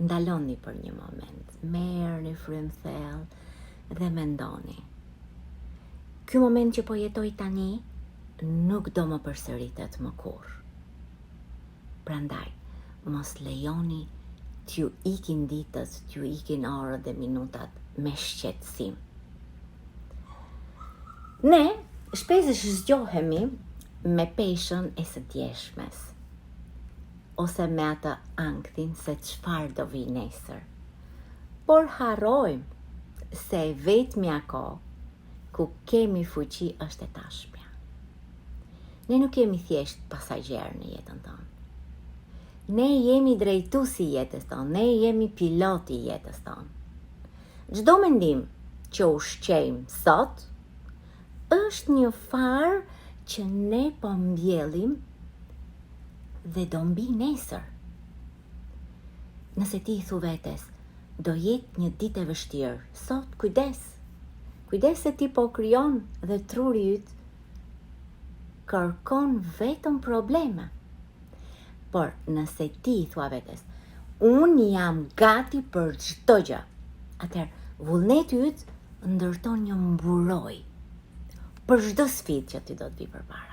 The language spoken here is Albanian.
ndaloni për një moment, merrni frymë thellë dhe mendoni. Ky moment që po jetoj tani nuk do më përsëritet më kurrë. Prandaj, mos lejoni t'ju ikin ditët, t'ju ikin orët dhe minutat me shqetësim. Ne shpesh zgjohemi me peshën e së djeshmes, ose me atë ankthin se çfarë do vi nesër. Por harrojmë se vetmja kohë ku kemi fuqi është e tashmja. Ne nuk jemi thjesht pasagjer në jetën tonë. Ne jemi drejtuesi i jetës tonë, ne jemi piloti i jetës tonë. Çdo mendim që ushqejmë sot është një farë që ne po mbjellim dhe do mbi nesër. Nëse ti I thu vetes, do jetë një ditë e vështirë, sot kujdes. Kujdes se ti po krijon dhe truri yt kërkon vetëm probleme. Por nëse ti I thua vetes, unë jam gati për çdo gjë, atëherë vullneti yt ndërton një mburoj për çdo sfidë që ti do të vi përpara.